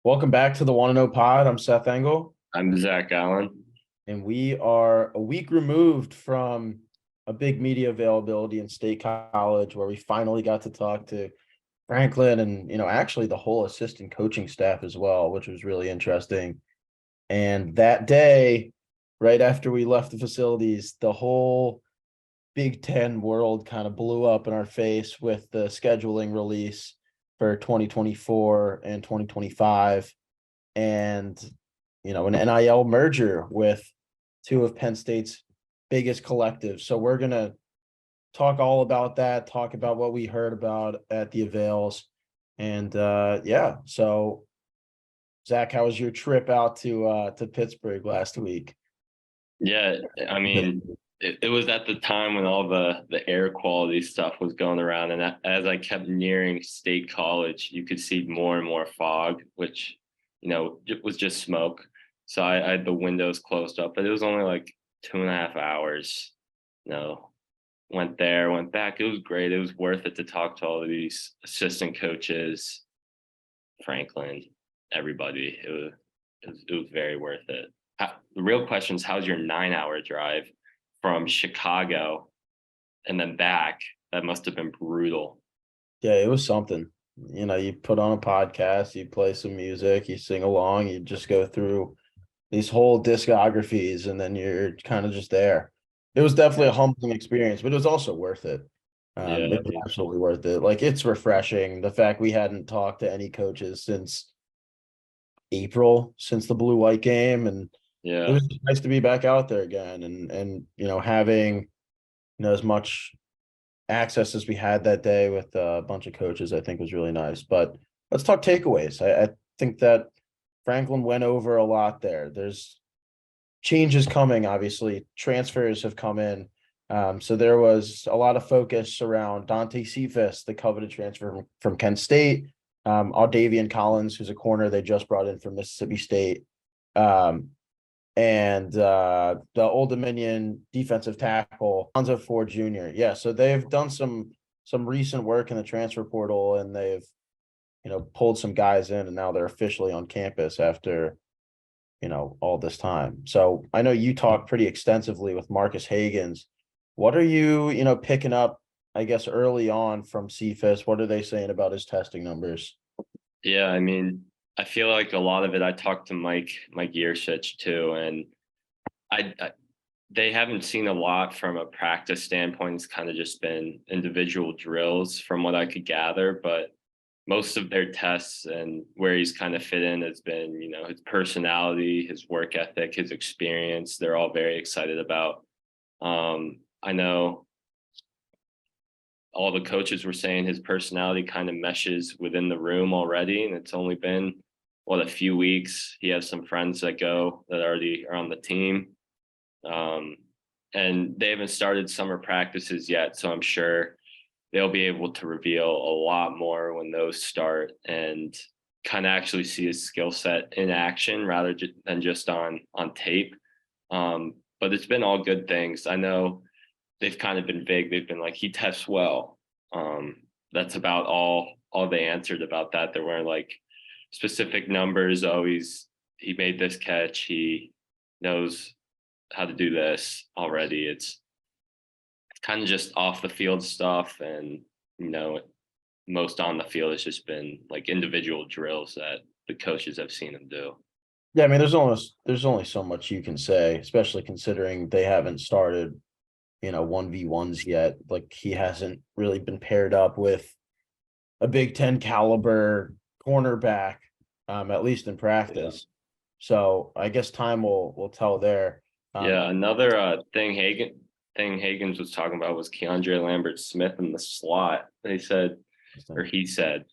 Welcome back to the Want to Know Pod. I'm Seth Engle, I'm Zach Allen. and we are a week removed from a big media availability in State College where we finally got to talk to Franklin and, actually the whole assistant coaching staff as well, which was really interesting. And that day, right after we left the facilities, the whole Big Ten world kind of blew up in our face with the scheduling release for 2024 and 2025. And an NIL merger with two of Penn State's biggest collectives. So we're gonna talk all about that, talk about what we heard about at the avails. And yeah, so Zach, how was your trip out to Pittsburgh last week? Yeah, I mean, it was at the time when all the air quality stuff was going around, and as I kept nearing State College, you could see more and more fog, which was just smoke. So I had the windows closed up, but it was only like 2.5 hours. You know, went there, went back. It was great. It was worth it to talk to all of these assistant coaches, Franklin, everybody. It was very worth it. The real question is, how's your 9 hour drive from Chicago and then back? That must have been brutal. Yeah, it was something. You put on a podcast, you play some music, you sing along, you just go through these whole discographies, and then you're kind of just there. It was definitely a humbling experience, but it was also worth it. Yeah, It was absolutely worth it. Like, it's refreshing. The fact we hadn't talked to any coaches since April, since the blue white game, and it yeah, was just nice to be back out there again, and having as much access as we had that day with a bunch of coaches, I think was really nice. But let's talk takeaways. I think that Franklin went over a lot there. There's changes coming, obviously. Transfers have come in. So there was a lot of focus around Dante Cephas, the coveted transfer from Kent State. Aldavian Collins, who's a corner they just brought in from Mississippi State. Um, and the Old Dominion defensive tackle, Alonzo Ford Jr. Yeah, so they've done some recent work in the transfer portal, and they've pulled some guys in, and now they're officially on campus after all this time. So I know you talked pretty extensively with Marcus Hagans. What are you picking up, I guess, early on from CFIS? What are they saying about his testing numbers? yeah. I mean, I feel like a lot of it. I talked to Mike Yersich too, and I they haven't seen a lot from a practice standpoint. It's kind of just been individual drills from what I could gather, but most of their tests and where he's kind of fit in has been, his personality, his work ethic, his experience. They're all very excited about. I know all the coaches were saying his personality kind of meshes within the room already, and it's only been a few weeks. He has some friends that already are on the team. Um, and they haven't started summer practices yet, so I'm sure they'll be able to reveal a lot more when those start and kind of actually see his skill set in action rather than just on tape. But it's been all good things. I know they've kind of been vague. They've been like, he tests well. That's about all they answered about that. There weren't like specific numbers. Oh, he made this catch. He knows how to do this already. It's kind of just off the field stuff, and most on the field has just been like individual drills that the coaches have seen him do. Yeah, I mean, there's only so much you can say, especially considering they haven't started 1v1s yet. Like, he hasn't really been paired up with a Big Ten caliber cornerback, at least in Yeah. practice. So I guess time will tell there. Um, Yeah, another Hagens was talking about was Keandre Lambert Smith in the slot. They said, or he said,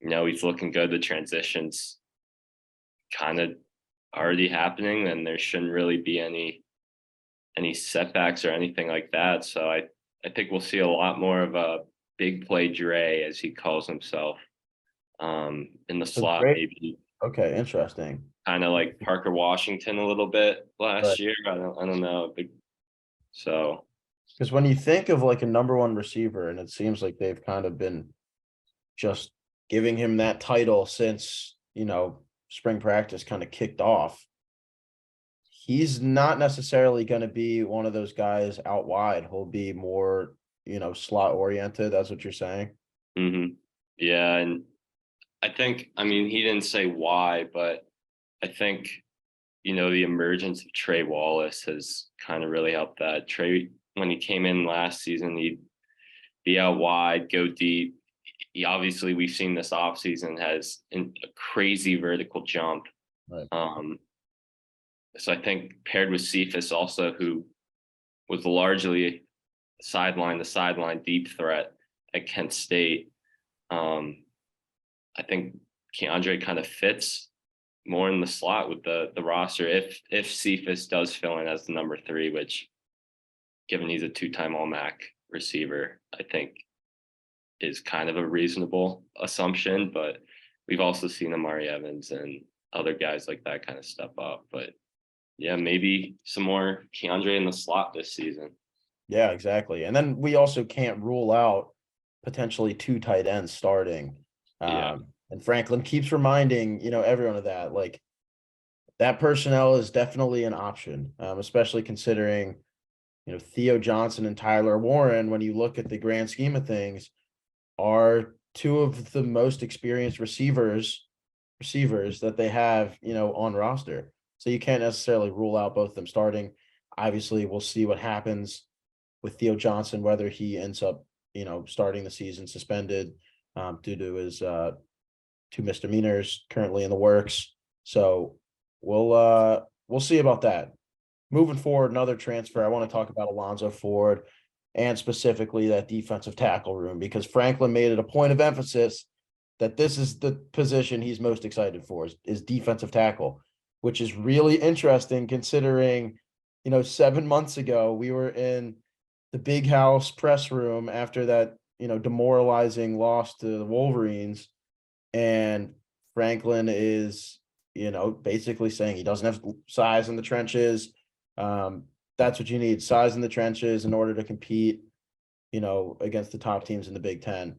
he's looking good. The transitions kind of already happening, and there shouldn't really be any setbacks or anything like that. So I think we'll see a lot more of a big play Dre, as he calls himself, in the so slot, great. maybe Okay, interesting. kind of like Parker Washington a little bit Right. last year. I don't know. So Because when you think of like a number one receiver, and it seems like they've kind of been just giving him that title since spring practice kind of kicked off, he's not necessarily going to be one of those guys out wide. He'll be more, slot oriented. That's what you're saying. Yeah, and I mean, he didn't say why, but I think, the emergence of Trey Wallace has kind of really helped that. Trey, when he came in last season, he'd be out wide, go deep. He obviously, we've seen this offseason, has a crazy vertical jump. Right. So I think paired with Cephas also, who was largely to sideline deep threat at Kent State. I think Keandre kind of fits more in the slot with the roster if Cephas does fill in as the number 3, which, given he's a 2-time All-MAC receiver, I think is kind of a reasonable assumption. But we've also seen Amari Evans and other guys like that kind of step up. But yeah, maybe some more Keandre in the slot this season. Yeah, exactly. And then we also can't rule out potentially 2 tight ends starting. Yeah. And Franklin keeps reminding, everyone of that. Like, that personnel is definitely an option, especially considering, Theo Johnson and Tyler Warren, when you look at the grand scheme of things, are 2 of the most experienced receivers that they have, on roster. So you can't necessarily rule out both of them starting. Obviously, we'll see what happens with Theo Johnson, whether he ends up, starting the season suspended due to his 2 misdemeanors currently in the works. So we'll see about that. Moving forward, another transfer, I want to talk about Alonzo Ford and specifically that defensive tackle room, because Franklin made it a point of emphasis that this is the position he's most excited for is defensive tackle, which is really interesting considering, 7 months ago we were in the Big House press room after that, demoralizing loss to the Wolverines, and Franklin is, basically saying he doesn't have size in the trenches. That's what you need, size in the trenches in order to compete, against the top teams in the Big Ten.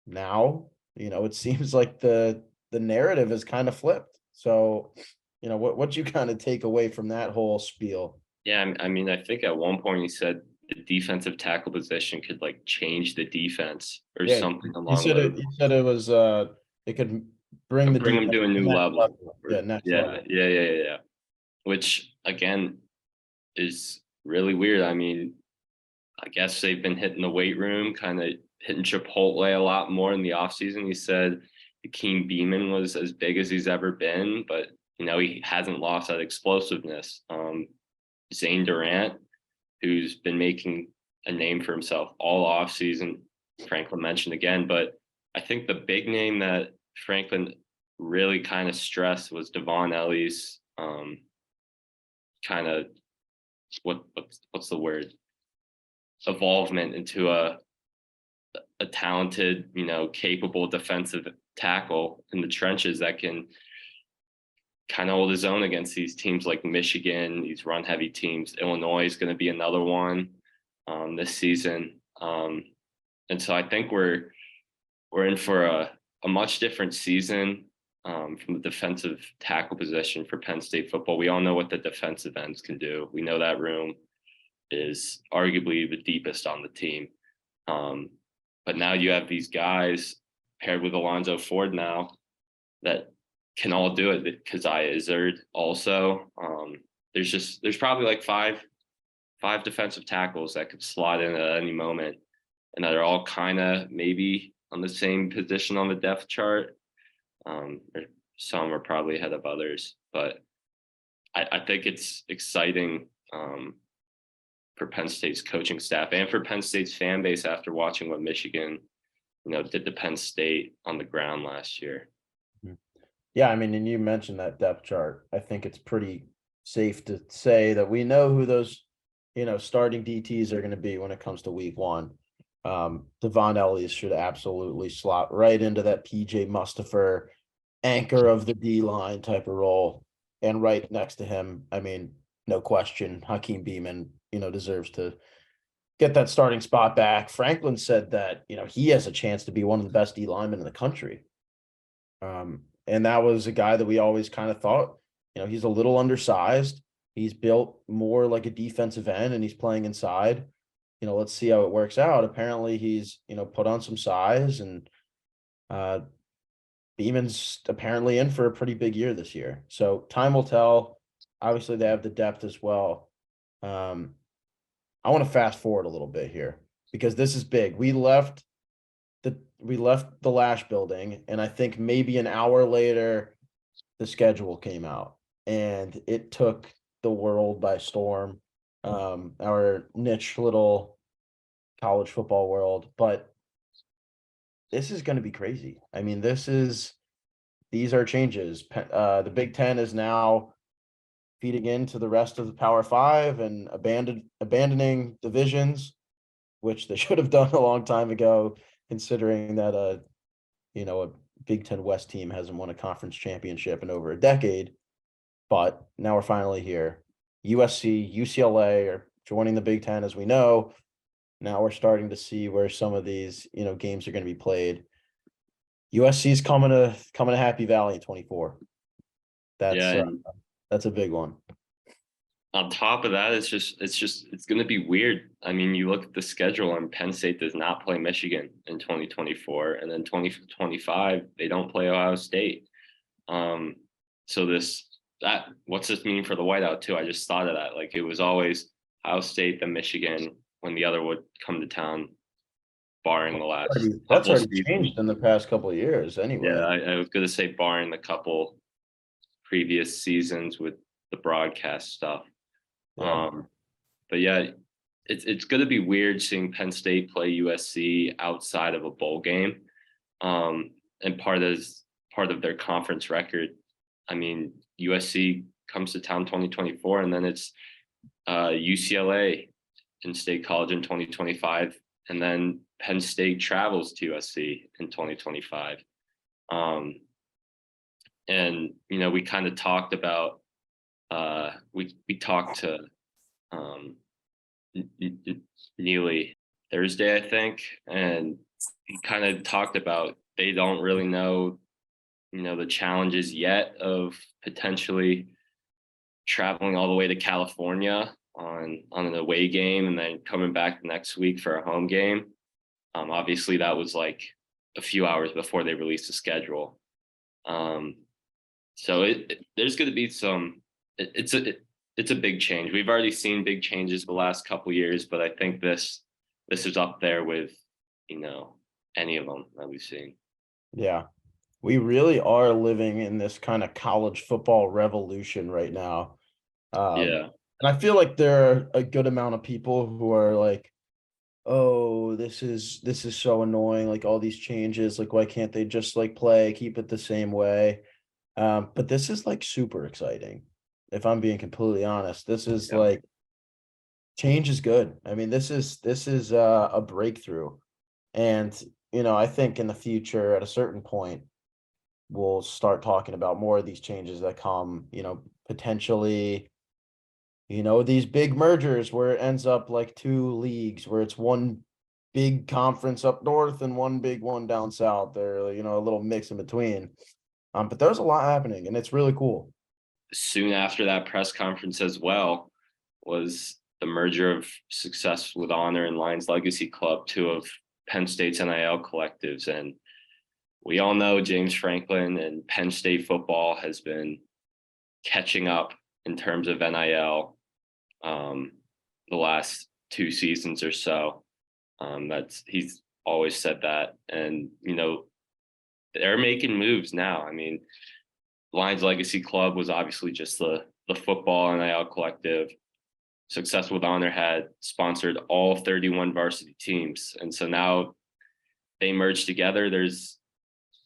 Now, it seems like the narrative is kind of flipped. So, what you kind of take away from that whole spiel? Yeah, I mean, I think at one point he said the defensive tackle position could change the defense or something along those. You said it was it could bring the Bring them to a new level. Yeah, next Yeah, level. yeah. Which again is really weird. I mean, I guess they've been hitting the weight room, kind of hitting Chipotle a lot more in the offseason. He said Akeem Beeman was as big as he's ever been, but he hasn't lost that explosiveness. Zane Durant, who's been making a name for himself all offseason, Franklin mentioned again. But I think the big name that Franklin really kind of stressed was Devon Ellie's kind of what's the word? Evolvement into a talented, capable defensive tackle in the trenches that can kind of hold his own against these teams like Michigan, these run heavy teams. Illinois is going to be another one this season. And so I think we're in for a much different season from the defensive tackle position for Penn State football. We all know what the defensive ends can do. We know that room is arguably the deepest on the team. But now you have these guys paired with Alonzo Ford now that can all do it. Keziah Izzard also. There's probably five defensive tackles that could slot in at any moment, and that are all kind of maybe on the same position on the depth chart. Some are probably ahead of others, but I think it's exciting for Penn State's coaching staff and for Penn State's fan base after watching what Michigan, did to Penn State on the ground last year. Yeah, I mean, and you mentioned that depth chart. I think it's pretty safe to say that we know who those, starting DTs are going to be when it comes to week 1. Devon Ellies should absolutely slot right into that PJ Mustipher anchor of the D line type of role. And right next to him, I mean, no question, Hakeem Beeman, deserves to get that starting spot back. Franklin said that, he has a chance to be one of the best D linemen in the country. And that was a guy that we always kind of thought, he's a little undersized. He's built more like a defensive end and he's playing inside. Let's see how it works out. Apparently he's, put on some size, and Beeman's apparently in for a pretty big year this year. So time will tell. Obviously they have the depth as well. I want to fast forward a little bit here because this is big. We left the Lash building, and I think maybe an hour later the schedule came out, and it took the world by storm. Our niche little college football world, but this is going to be crazy. I mean, these are changes. The Big Ten is now feeding into the rest of the Power Five and abandoning divisions, which they should have done a long time ago, considering that a Big Ten West team hasn't won a conference championship in over a decade. But now we're finally here. USC, UCLA are joining the Big Ten, as we know. Now we're starting to see where some of these, games are going to be played. USC is coming to Happy Valley in 24. That's a big one. On top of that, it's going to be weird. I mean, you look at the schedule, and Penn State does not play Michigan in 2024, and then 2025 they don't play Ohio State. So what's this mean for the whiteout too? I just thought of that. Like, it was always Ohio State, then Michigan, when the other would come to town, barring the last. That's already changed in the past couple of years, anyway. Yeah, I was going to say barring the couple previous seasons with the broadcast stuff. Yeah. But yeah, it's going to be weird seeing Penn State play USC outside of a bowl game, and part of their conference record. I mean, USC comes to town 2024, and then it's UCLA in State College in 2025, and then Penn State travels to USC in 2025. And we kind of talked about we talked to Neely Thursday, I think, and he kind of talked about they don't really know the challenges yet of potentially traveling all the way to California on an away game and then coming back the next week for a home game. Obviously that was like a few hours before they released the schedule. So there's going to be it's a big change. We've already seen big changes the last couple of years, but I think this is up there with any of them that we've seen. Yeah, we really are living in this kind of college football revolution right now. Yeah. And I feel like there are a good amount of people who are like, oh, this is so annoying, like all these changes, like why can't they just like keep it the same way? But this is like super exciting. If I'm being completely honest, this is like change is good. I mean, this is a breakthrough. And, I think in the future, at a certain point, we'll start talking about more of these changes that come, potentially, these big mergers where it ends up like two leagues, where it's one big conference up north and one big one down south. They're, a little mix in between. But there's a lot happening, and it's really cool. Soon after that press conference as well was the merger of Success with Honor and Lions Legacy Club, two of Penn State's NIL collectives. And we all know James Franklin and Penn State football has been catching up in terms of NIL the last 2 seasons or so. He's always said that. And, they're making moves now. I mean, Lions Legacy Club was obviously just the football NIL collective. Success with Honor had sponsored all 31 varsity teams. And so now they merged together.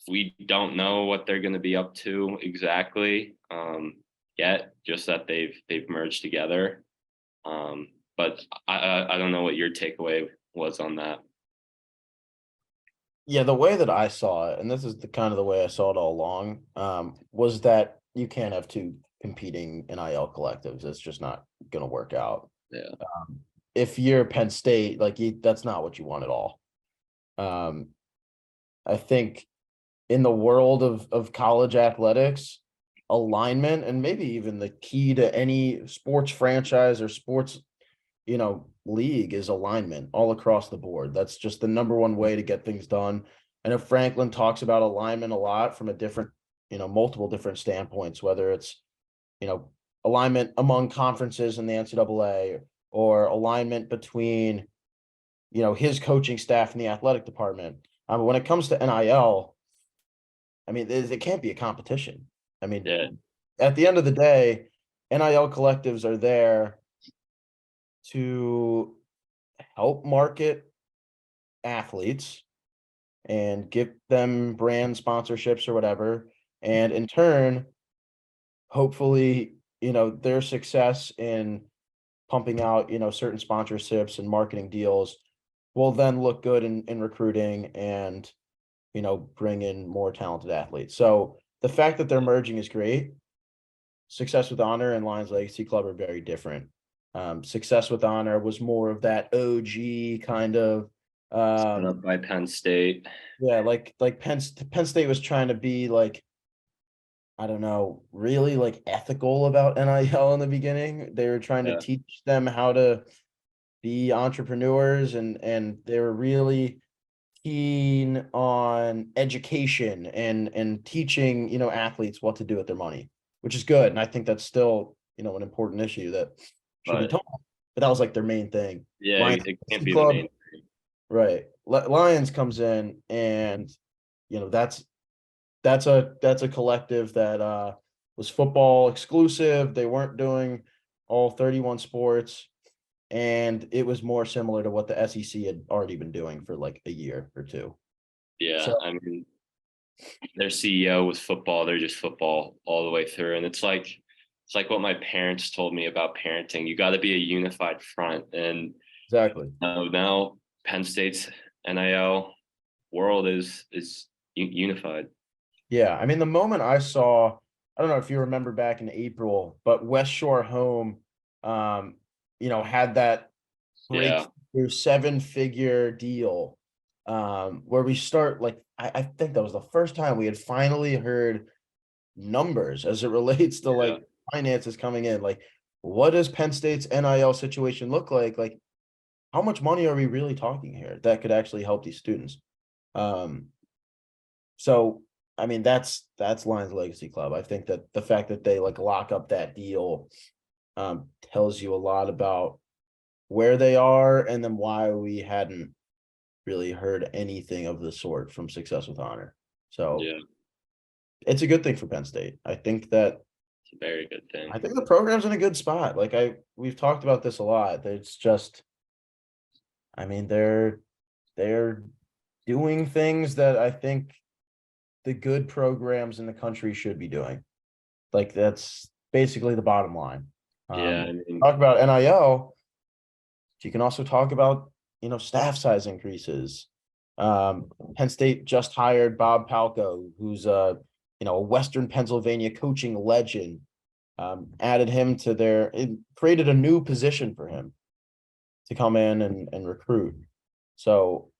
We don't know what they're going to be up to exactly yet, just that they've merged together. But I don't know what your takeaway was on that. Yeah, the way that I saw it, and this is the way I saw it all along, was that you can't have two competing NIL collectives. It's just not going to work out. Yeah. If you're Penn State, that's not what you want at all. I think in the world of college athletics, alignment, and maybe even the key to any sports franchise or sports, league is alignment all across the board. That's just the number one way to get things done. I know Franklin talks about alignment a lot from a different, multiple different standpoints, whether it's, alignment among conferences in the NCAA or alignment between, his coaching staff in the athletic department. When it comes to NIL, I mean, it can't be a competition. I mean, Yeah, at the end of the day, NIL collectives are there to help market athletes and give them brand sponsorships or whatever. And in turn, hopefully, their success in pumping out, certain sponsorships and marketing deals will then look good in recruiting and, bring in more talented athletes. So the fact that they're merging is great. Success with Honor and Lions Legacy Club are very different. Success with Honor was more of that OG kind of, set up by Penn State. yeah, like Penn State was trying to be like, I don't know, really like ethical about NIL in the beginning. They were trying to Yeah, teach them how to be entrepreneurs, and they were really keen on education and teaching, athletes what to do with their money, which is good. And I think that's still, an important issue that should be but taught. But that was like their main thing. yeah, Lions it can't be the Club, main. right. Lions comes in and, that's a collective that was football exclusive. They weren't doing all 31 sports. And it was more similar to what the SEC had already been doing for like a year or two. Yeah, So I mean, their CEO was football. They're just football all the way through, and it's like what my parents told me about parenting. You got to be a unified front, and exactly. now Penn State's NIL world is unified. Yeah. I mean, the moment I saw, I don't know if you remember back in April, but West Shore Home, um, had that Yeah, breakthrough seven-figure deal, where we start like I think that was the first time we had finally heard numbers as it relates to yeah, like finances coming in. Like, what does Penn State's NIL situation look like? Like, how much money are we really talking here that could actually help these students? Um, so I mean, that's Lions Legacy Club. I think that the fact that they like lock up that deal tells you a lot about where they are and then why we hadn't really heard anything of the sort from Success with Honor. So yeah. it's a good thing for Penn State. It's a very good thing. I think the program's in a good spot. Like we've talked about this a lot. It's just, I mean, they're doing things that I think the good programs in the country should be doing. Like that's basically the bottom line. Yeah, I mean, Talk about NIL. You can also talk about, staff size increases. Penn State just hired Bob Palco, who's a Western Pennsylvania coaching legend. Added him to it created a new position for him to come in and recruit. So,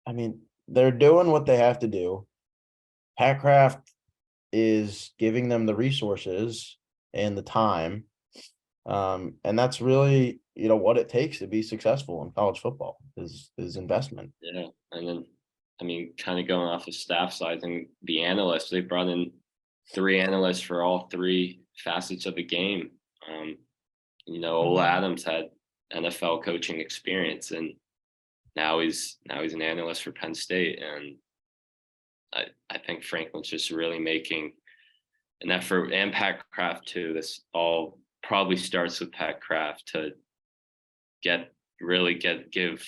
I mean, they're doing what they have to do. Pat Kraft is giving them the resources and the time. And that's really, what it takes to be successful in college football is investment. yeah, and then I mean, kind of going off of staff sizing, the analysts they brought in 3 analysts for all 3 facets of the game. Ola Adams had NFL coaching experience, and now he's an analyst for Penn State, and I think Franklin's just really making an effort, and Pat Kraft too. This all probably starts with Pat Kraft to give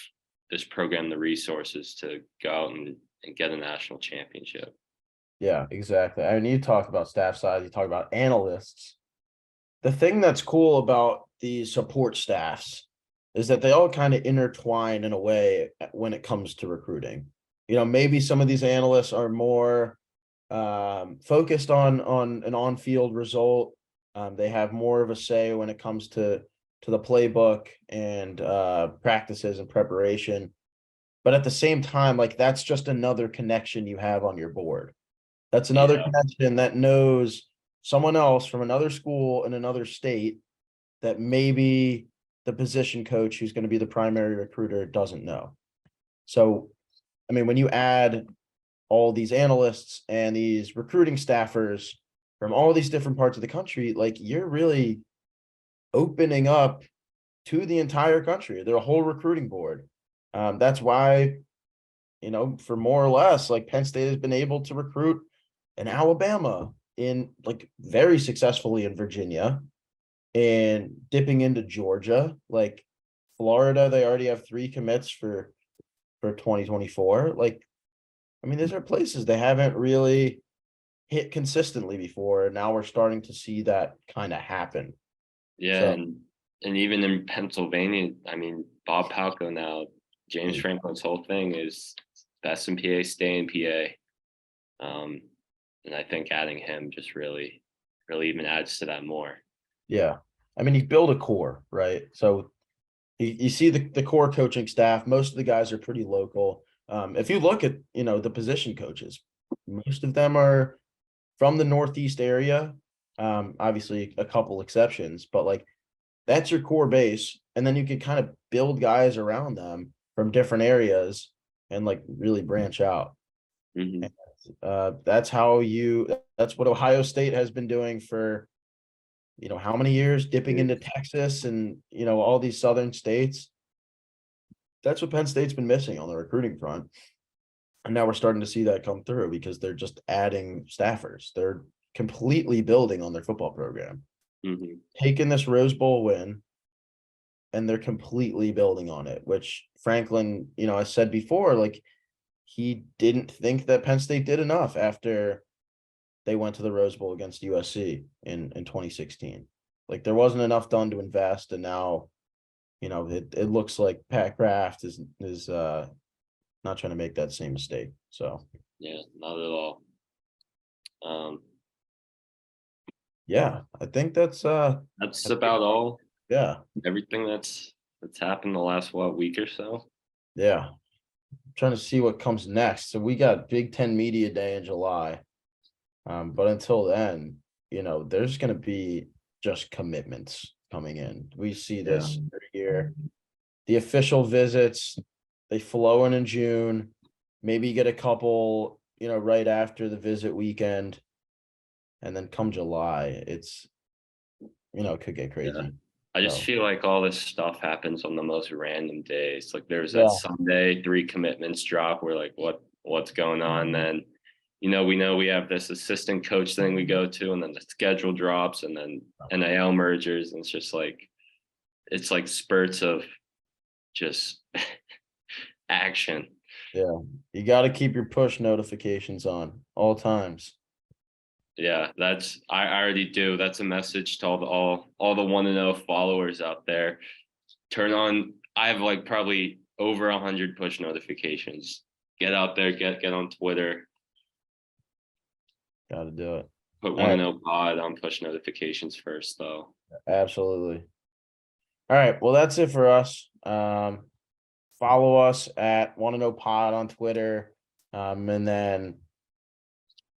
this program the resources to go out and get a national championship. Yeah, exactly. I mean, you talk about staff size, you talk about analysts. The thing that's cool about these support staffs is that they all kind of intertwine in a way when it comes to recruiting. Maybe some of these analysts are more focused on an on-field result. They have more of a say when it comes to the playbook and practices and preparation. But at the same time, like that's just another connection you have on your board. That's another connection that knows someone else from another school in another state that maybe the position coach who's going to be the primary recruiter doesn't know. So, I mean, when you add all these analysts and these recruiting staffers from all these different parts of the country, like you're really opening up to the entire country, their whole recruiting board. That's why, for more or less, like Penn State has been able to recruit in Alabama, in like very successfully in Virginia, and dipping into Georgia, like Florida, they already have 3 commits for 2024. Like, I mean, these are places they haven't really hit consistently before. And now we're starting to see that kind of happen. Yeah, So, and even in Pennsylvania, I mean, Bob Palco now, James Franklin's whole thing is best in PA, stay in PA. And I think adding him just really even adds to that more. yeah. I mean, you build a core, right? So you see the core coaching staff, most of the guys are pretty local. If you look at, the position coaches, most of them are from the Northeast area. Obviously a couple exceptions, but like that's your core base. And then you can kind of build guys around them from different areas and like really branch out. Mm-hmm. That's what Ohio State has been doing for, how many years, dipping into Texas and, all these southern states. That's what Penn State's been missing on the recruiting front. And now we're starting to see that come through because they're just adding staffers. They're completely building on their football program, taking this Rose Bowl win, and they're completely building on it, which Franklin, I said before, like he didn't think that Penn State did enough after they went to the Rose Bowl against USC in 2016. Like there wasn't enough done to invest, and now, it looks like Pat Kraft is not trying to make that same mistake. So yeah, not at all. Yeah, I think that's about all. Yeah. Everything that's happened the last week or so. Yeah. I'm trying to see what comes next. So we got Big Ten Media Day in July. But until then, there's gonna be just commitments coming in. We see this every year. The official visits, they flow in June. Maybe you get a couple, right after the visit weekend. And then come July, it's it could get crazy. Yeah. I just feel like all this stuff happens on the most random days. Like there's Yeah. that Sunday, 3 commitments drop. We're like, what's going on? Then, we know we have this assistant coach thing we go to, and then the schedule drops, and then NIL mergers, and it's like spurts of just action. Yeah, you got to keep your push notifications on all times. Yeah, I already do. That's a message to all the 1-0 followers out there. Turn on. I have like probably over 100 push notifications. Get out there. Get on Twitter. Got to do it. Put 1-0 pod on push notifications first, though. Absolutely. All right. Well, that's it for us. Follow us at 1-0 pod on Twitter. And then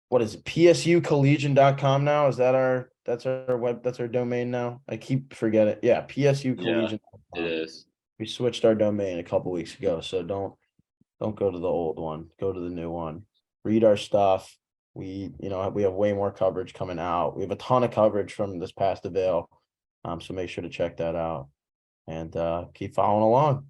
what is it? PSUcollegian.com now? Is that that's our domain now? I keep forgetting. Yeah, PSUcollegian.com. Yeah, it is. We switched our domain a couple weeks ago, so don't go to the old one. Go to the new one. Read our stuff. We have way more coverage coming out. We have a ton of coverage from this past avail. So make sure to check that out and keep following along.